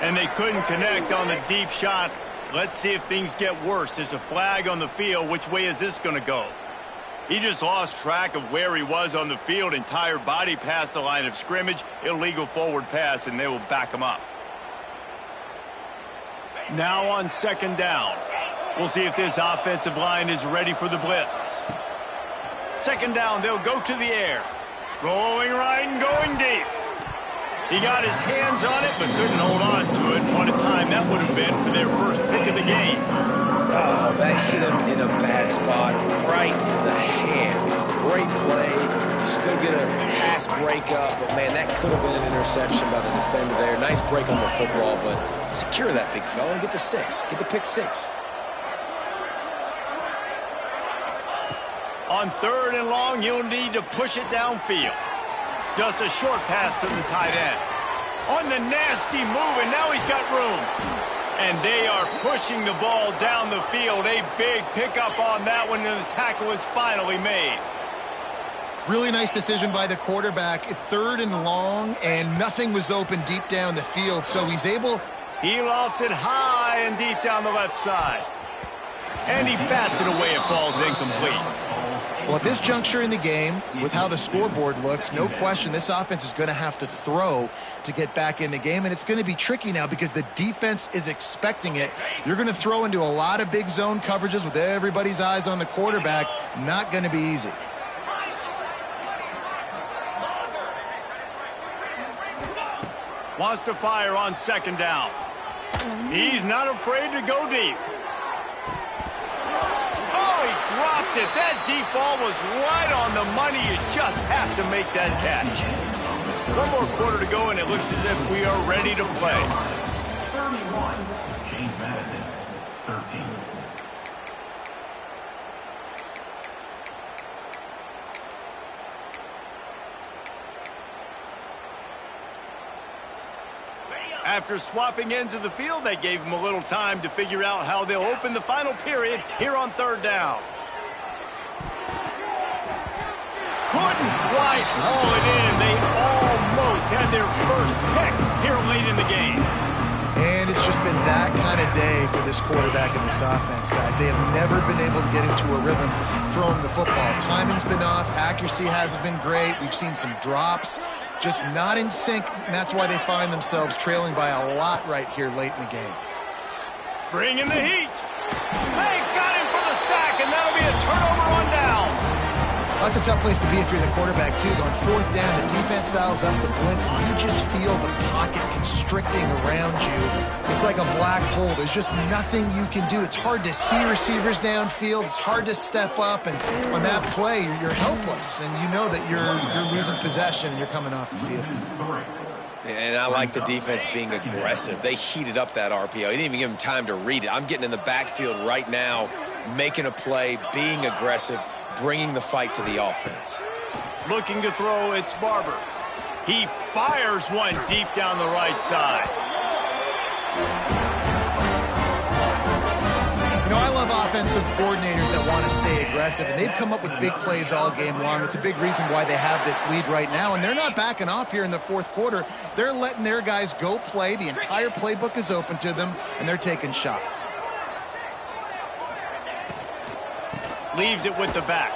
And they couldn't connect on the deep shot. Let's see if things get worse. There's a flag on the field. Which way is this going to go? He just lost track of where he was on the field. Entire body past the line of scrimmage. Illegal forward pass, and they will back him up. Now on second down. We'll see if this offensive line is ready for the blitz. Second down, they'll go to the air. Rolling right and going deep. He got his hands on it, but couldn't hold on to it. What a time that would have been for their first pick of the game.
Oh, that hit him in a bad spot, right in the hands. Great play. You still get a pass breakup, but, man, that could have been an interception by the defender there. Nice break on the football, but secure that big fella and get the 6. Get the pick 6.
On third and long, you'll need to push it downfield. Just a short pass to the tight end. On the nasty move, and now he's got room. And they are pushing the ball down the field. A big pickup on that one, and the tackle is finally made.
Really nice decision by the quarterback. Third and long, and nothing was open deep down the field, so he's able.
He lofts it high and deep down the left side. And he bats it away. It falls incomplete.
Well, at this juncture in the game, with how the scoreboard looks, no question this offense is going to have to throw to get back in the game, and it's going to be tricky now because the defense is expecting it. You're going to throw into a lot of big zone coverages with everybody's eyes on the quarterback. Not going to be easy.
Wants to fire on second down. He's not afraid to go deep. Oh, he dropped it. That deep ball was right on the money. You just have to make that catch. One more quarter to go, and it looks as if we are ready to play.
31, James Madison, 13.
After swapping ends of the field, they gave him a little time to figure out how they'll open the final period here on third down. Couldn't quite haul it in. They almost had their first pick here late in the game.
And it's just been that kind of day for this quarterback and this offense, guys. They have never been able to get into a rhythm throwing the football. Timing's been off. Accuracy hasn't been great. We've seen some drops. Just not in sync, and that's why they find themselves trailing by a lot right here late in the game.
Bringing the heat. They got him for the sack, and that'll be a turnover on downs.
That's a tough place to be if you're the quarterback, too. Going fourth down, the defense dials up the blitz, and you just feel the pocket constricting around you. It's like a black hole. There's just nothing you can do. It's hard to see receivers downfield. It's hard to step up, and on that play, you're helpless, and you know that you're losing possession and you're coming off the field.
And I like the defense being aggressive. They heated up that RPO. He didn't even give him time to read it. I'm getting in the backfield right now, making a play, being aggressive, bringing the fight to the offense.
Looking to throw, it's Barber. He fires one deep down the right side.
You know, I love offensive coordinators that want to stay aggressive, and they've come up with big plays all game long. It's a big reason why they have this lead right now, and they're not backing off here in the fourth quarter. They're letting their guys go play. The entire playbook is open to them, and they're taking shots.
Leaves it with the back.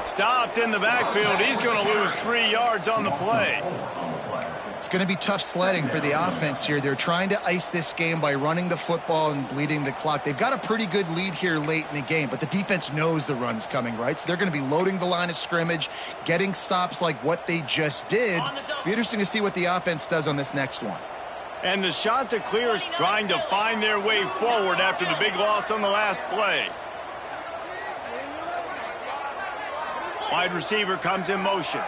Stopped in the backfield. He's going to lose 3 yards on the play.
It's going to be tough sledding for the offense here. They're trying to ice this game by running the football and bleeding the clock. They've got a pretty good lead here late in the game, but the defense knows the run's coming, right? So they're going to be loading the line of scrimmage, getting stops like what they just did. Be interesting to see what the offense does on this next one.
And the Chanticleers trying to find their way forward after the big loss on the last play. Wide receiver comes in motion.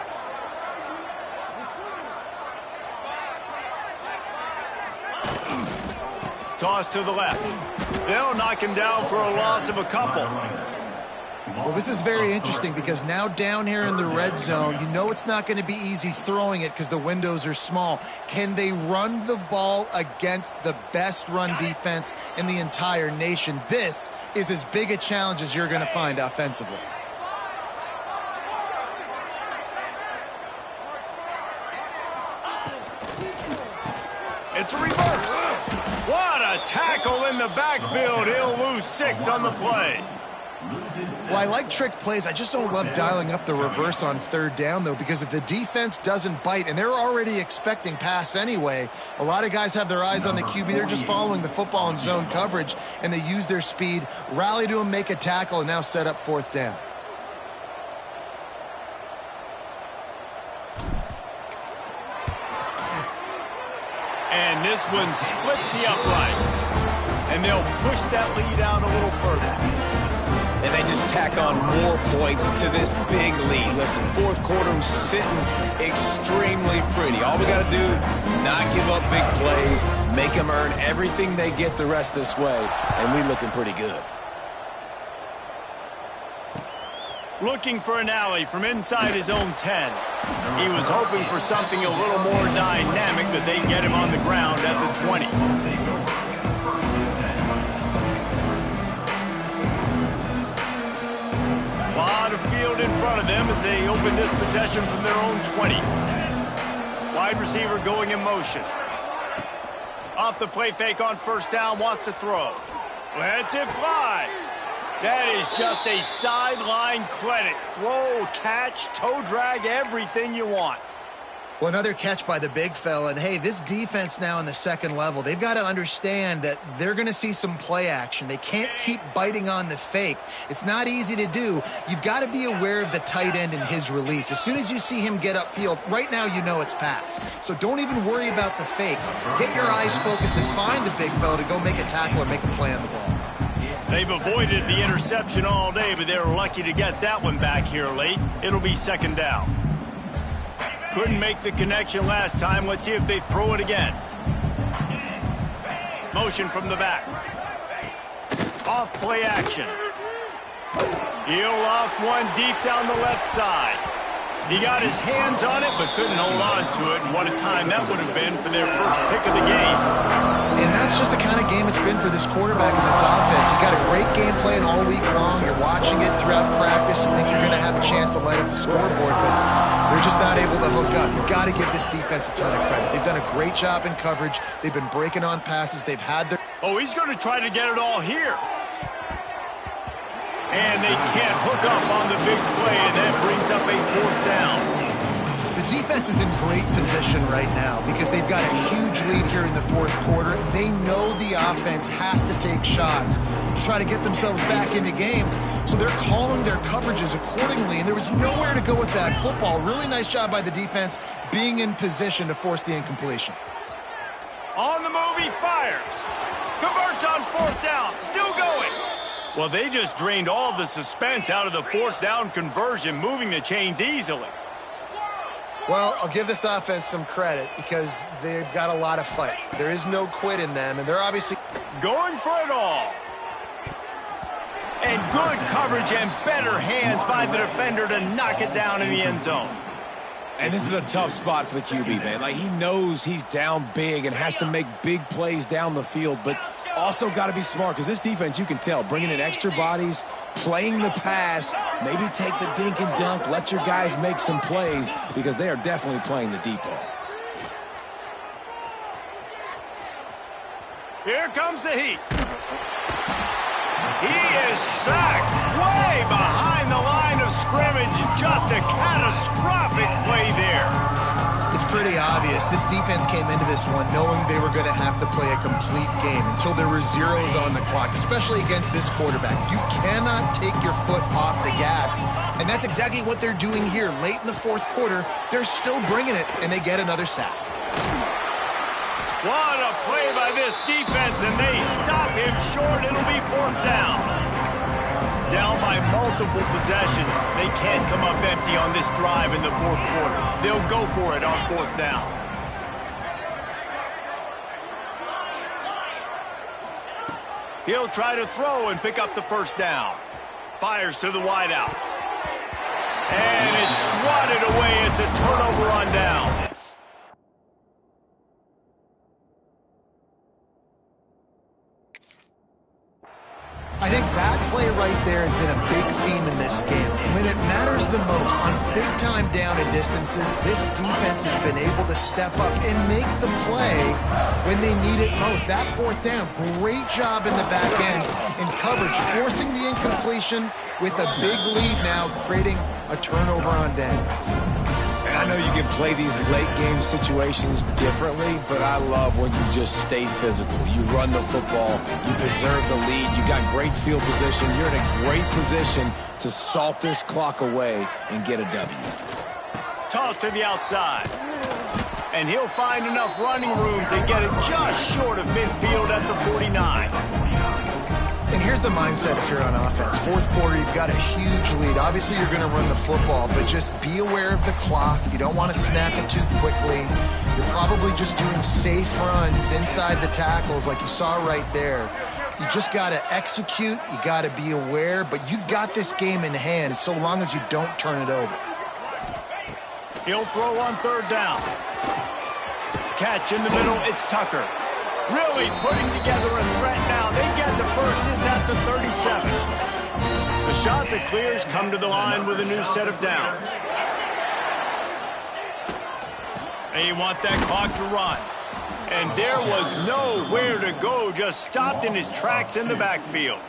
Toss to the left. They'll knock him down for a loss of a couple.
Well, this is very interesting because now down here in the red zone, you know it's not going to be easy throwing it because the windows are small. Can they run the ball against the best run defense in the entire nation? This is as big a challenge as you're going to find offensively.
It's a reverse. What a tackle in the backfield. He'll lose 6 on the play.
Well, I like trick plays. I just don't love dialing up the reverse on third down, though, because if the defense doesn't bite, and they're already expecting pass anyway, a lot of guys have their eyes on the QB. They're just following the football in zone coverage, and they use their speed, rally to him, make a tackle, and now set up fourth down.
And this one splits the uprights. And they'll push that lead out a little further.
And they just tack on more points to this big lead. Listen, fourth quarter sitting extremely pretty. All we got to do, not give up big plays, make them earn everything they get the rest this way, and we looking pretty good.
Looking for an alley from inside his own 10. He was hoping for something a little more dynamic, but they get him on the ground at the 20. A lot of field in front of them as they open this possession from their own 20. Wide receiver going in motion. Off the play fake on first down, wants to throw. Lets it fly. That is just a sideline credit. Throw, catch, toe drag, everything you want.
Well, another catch by the big fella. And, hey, this defense now in the second level, they've got to understand that they're going to see some play action. They can't keep biting on the fake. It's not easy to do. You've got to be aware of the tight end and his release. As soon as you see him get upfield, right now you know it's pass. So don't even worry about the fake. Get your eyes focused and find the big fella to go make a tackle or make a play on the ball.
They've avoided the interception all day, but they were lucky to get that one back here late. It'll be second down. Couldn't make the connection last time. Let's see if they throw it again. Motion from the back. Off play action. He'll off one deep down the left side. He got his hands on it, but couldn't hold on to it. And what a time that would have been for their first pick of the game.
And that's just the kind of game it's been for this quarterback in this offense. You got a great game plan all week long. You're watching it throughout practice. You think you're going to have a chance to light up the scoreboard, but they're just not able to hook up. You've got to give this defense a ton of credit. They've done a great job in coverage. They've been breaking on passes. They've had their...
Oh, he's going to try to get it all here. And they can't hook up on the big play, and that brings up a fourth down.
The defense is in great position right now because they've got a huge lead here in the fourth quarter. They know the offense has to take shots to try to get themselves back in the game. So they're calling their coverages accordingly, and there was nowhere to go with that football. Really nice job by the defense being in position to force the incompletion.
On the move, he fires. Converts on fourth down. Still going. Well, they just drained all the suspense out of the fourth down conversion, moving the chains easily.
Well, I'll give this offense some credit because they've got a lot of fight. There is no quit in them, and they're obviously
going for it all. And good coverage and better hands by the defender to knock it down in the end zone.
And this is a tough spot for the QB, man. Like, he knows he's down big and has to make big plays down the field, but also got to be smart because this defense, you can tell, bringing in extra bodies, playing the pass, maybe take the dink and dunk, let your guys make some plays because they are definitely playing the deep ball.
Here comes the heat. He is sacked way behind the line of scrimmage. Just a catastrophic play there.
It's pretty obvious. This defense came into this one knowing they were going to have to play a complete game until there were zeros on the clock, especially against this quarterback. You cannot take your foot off the gas, and that's exactly what they're doing here. Late in the fourth quarter, they're still bringing it, and they get another sack.
What a play by this defense, and they stop him short. It'll be fourth down. Down by multiple possessions. They can't come up empty on this drive in the fourth quarter. They'll go for it on fourth down. He'll try to throw and pick up the first down. Fires to the wideout. And it's swatted away. It's a turnover on downs.
I think that play right there has been a big theme in this game. When it matters the most, on big-time down and distances, this defense has been able to step up and make the play when they need it most. That fourth down, great job in the back end in coverage, forcing the incompletion with a big lead now, creating a turnover on downs.
And I know you can play these late-game situations differently, but I love when you just stay physical. You run the football, you preserve the lead, you got great field position, you're in a great position to salt this clock away and get a W.
Toss to the outside. And he'll find enough running room to get it just short of midfield at the 49.
And here's the mindset if you're on offense. Fourth quarter, you've got a huge lead. Obviously, you're going to run the football, but just be aware of the clock. You don't want to snap it too quickly. You're probably just doing safe runs inside the tackles like you saw right there. You just got to execute. You got to be aware, but you've got this game in hand so long as you don't turn it over.
He'll throw on third down. Catch in the middle. It's Tucker. Really putting together a threat now. They get the first. It's at the 37. The shot that clears come to the line with a new set of downs. They want that clock to run. And there was nowhere to go. Just stopped in his tracks in the backfield.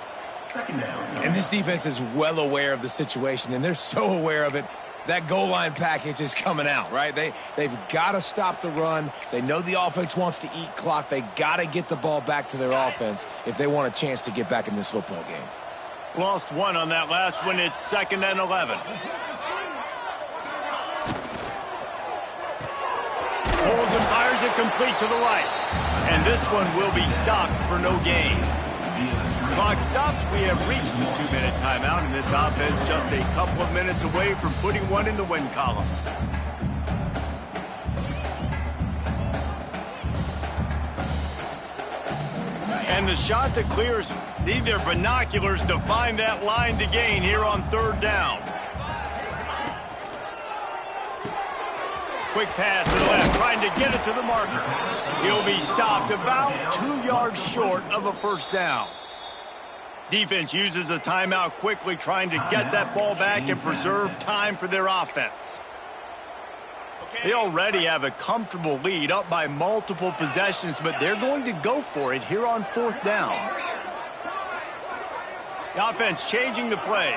Second down.
And this defense is well aware of the situation, and they're so aware of it. That goal line package is coming out, right? They've got to stop the run. They know the offense wants to eat clock. They got to get the ball back to their offense if they want a chance to get back in this football game.
Lost one on that last one. It's 2nd and 11. Pulls and fires it complete to the right. And this one will be stopped for no gain. Clock stops. We have reached the 2-minute timeout, and this offense just a couple of minutes away from putting one in the win column. And the shot to clears. Need their binoculars to find that line to gain here on 3rd down. Quick pass to the left, trying to get it to the marker. He'll be stopped about 2 yards short of a 1st down. Defense uses a timeout quickly, trying to get that ball back and preserve time for their offense. They already have a comfortable lead, up by multiple possessions, but they're going to go for it here on 4th down. The offense changing the play.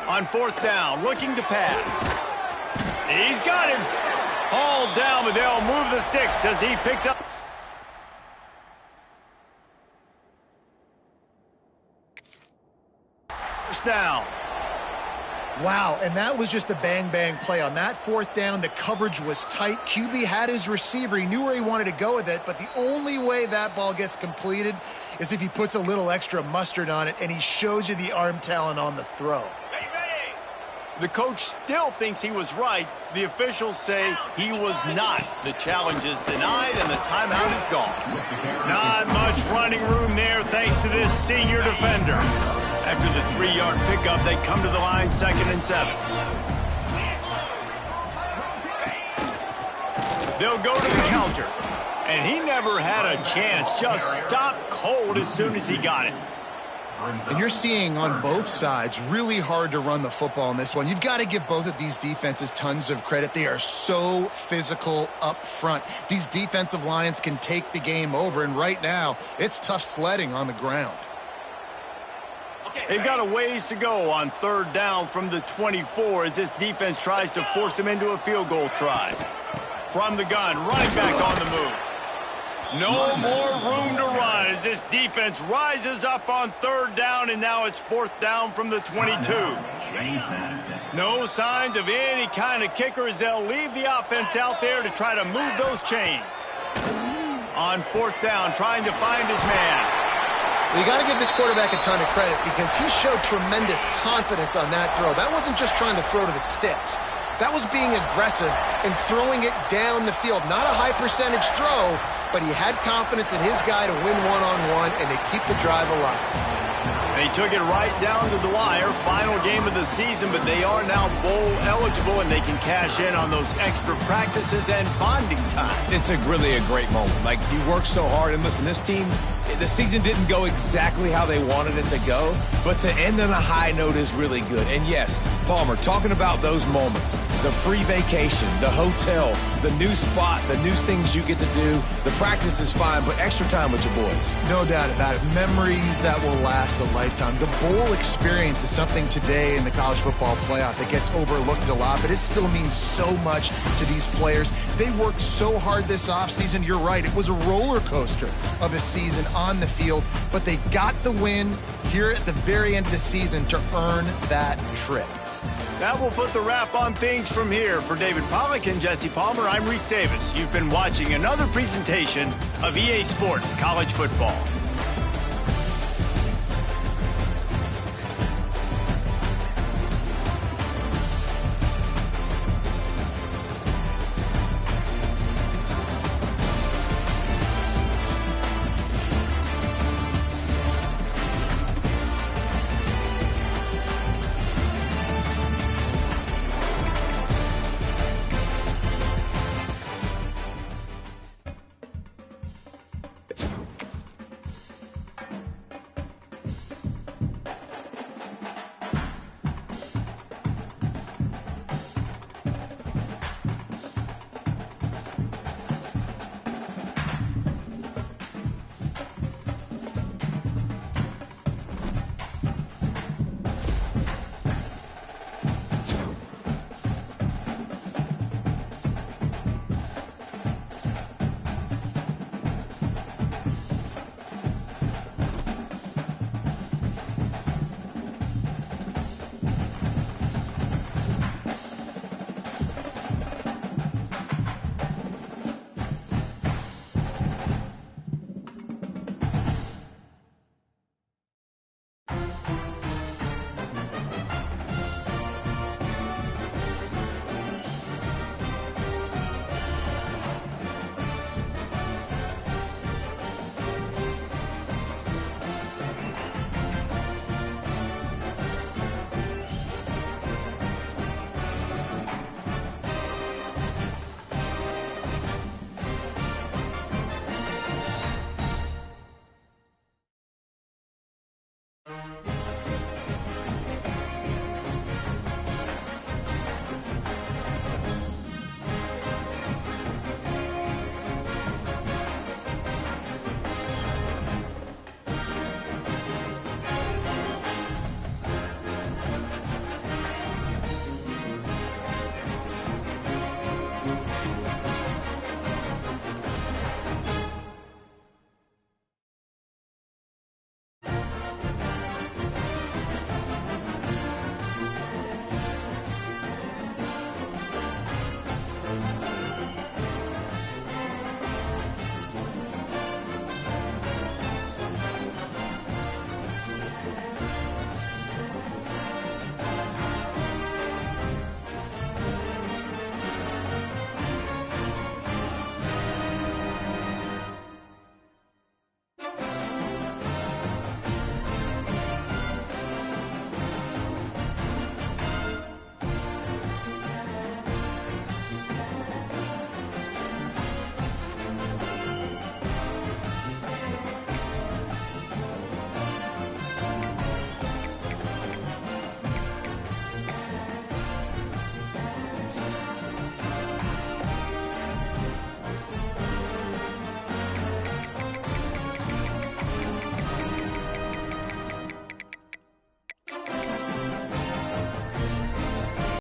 On 4th down, looking to pass. He's got him. Hauled down, but they'll move the sticks as he picks up. First down.
Wow, and that was just a bang-bang play. On that 4th down, the coverage was tight. QB had his receiver. He knew where he wanted to go with it, but the only way that ball gets completed is if he puts a little extra mustard on it, and he shows you the arm talent on the throw.
The coach still thinks he was right. The officials say he was not. The challenge is denied, and the timeout is gone. Not much running room there thanks to this senior defender. After the 3-yard pickup, they come to the line 2nd and 7. They'll go to the counter. And he never had a chance. Just stopped cold as soon as he got it.
And you're seeing on both sides really hard to run the football in this one. You've got to give both of these defenses tons of credit. They are so physical up front. These defensive lines can take the game over, and right now it's tough sledding on the ground.
They've got a ways to go on 3rd down from the 24 as this defense tries to force them into a field goal try. From the gun, running back on the move. No more room to run as this defense rises up on 3rd down, and now it's 4th down from the 22. No signs of any kind of kicker as they'll leave the offense out there to try to move those chains. On 4th down, trying to find his man.
Well, you got to give this quarterback a ton of credit because he showed tremendous confidence on that throw. That wasn't just trying to throw to the sticks. That was being aggressive and throwing it down the field. Not a high percentage throw, but he had confidence in his guy to win one-on-one and to keep the drive alive.
They took it right down to the wire. Final game of the season, but they are now bowl eligible, and they can cash in on those extra practices and bonding time.
It's really a great moment. Like, you work so hard, and listen, this team, the season didn't go exactly how they wanted it to go, but to end on a high note is really good. And yes, Palmer, talking about those moments, the free vacation, the hotel, the new spot, the new things you get to do, the practice is fine, but extra time with your boys.
No doubt about it. Memories that will last a lifetime. The bowl experience is something today in the college football playoff that gets overlooked a lot, but it still means so much to these players. They worked so hard this offseason. You're right. It was a roller coaster of a season on the field, but they got the win here at the very end of the season to earn that trip.
That will put the wrap on things from here. For David Pollack and Jesse Palmer, I'm Reese Davis. You've been watching another presentation of EA Sports College Football.